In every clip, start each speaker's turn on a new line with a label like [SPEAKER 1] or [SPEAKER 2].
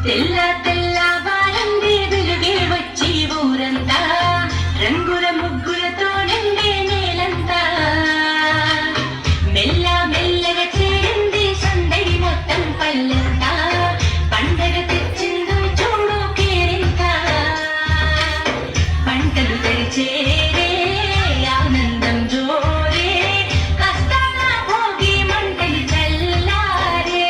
[SPEAKER 1] తెల్ల తెల్ల బారంది వెలుగే వచ్చి ఊరంతా రంగుల ముగ్గులతో నిండే నేలంతా మెల్ల మెల్లగా చేరింది సందడి మొత్తం పల్లెంతా పండగ తెచ్చిందో చూడు కేరింత పంటలు తెరిచేరే ఆనందం జోరే కష్టాల భోగి మంటలు చల్లారే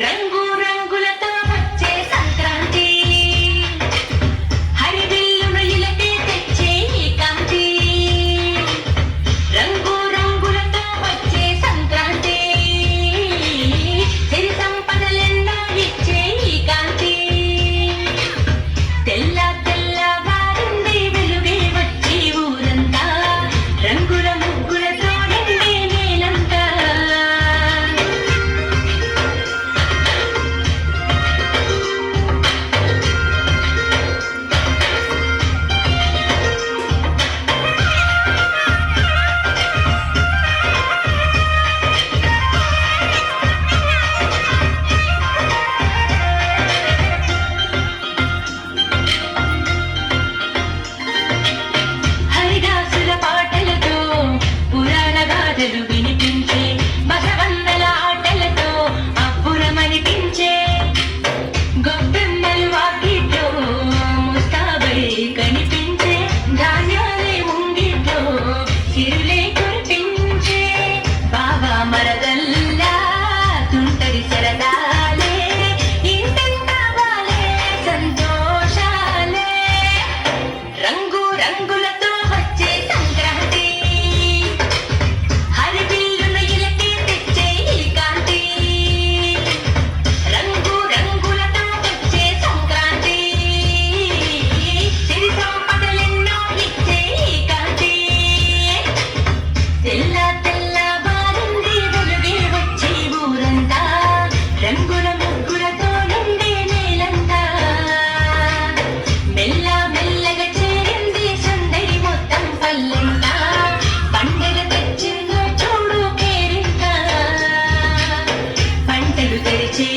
[SPEAKER 1] రంగు రంగులతో వచ్చే సంక్రాంతి హరివిల్లును ఇలకే తెచ్చే ఈ కాంతి రంగు రంగులతో వచ్చే సంక్రాంతి సిరి సంపదలెన్నో ఇచ్చే ఈ కాంతి తెల్ల తెల్ల వారింది వెలుగే వచ్చి ఊరంతా రంగుల ముగ్గులతో నిండే నేలంతా హరిదాసుల పాటలతో పురాణ గాథలు వినిపించే బసవన్నల ఆటలతో అప్పురమనిపించే గొబ్బెమ్మలు వాకిట్లో ముస్తాబై కనిపించే ధాన్యాలే ముంగిట్లో సిరులే కురిపించే బాబా మరదల్లా తుంటరి సరదాలే ఇంటంతా వాలే సంతోషాలే రంగు రంగులతో వచ్చే సంక్రాంతి హరివిల్లును ఇలకే తెచ్చే ఈ కాంతి రంగు రంగులతో వచ్చే సంక్రాంతి సిరి సంపదలెన్నో ఇచ్చే ఈ కాంతి తెల్ల తెల్ల బారింది వెలుగే వచ్చి ఊరంతా రంగుల ముగ్గులతో నిండే నేలంతా మెల్ల మెల్లగా చేరింది సందడి మొత్తం పల్లెంతా పండగ తెచ్చిందో చూడు కేరింత పంటలు తెరిచే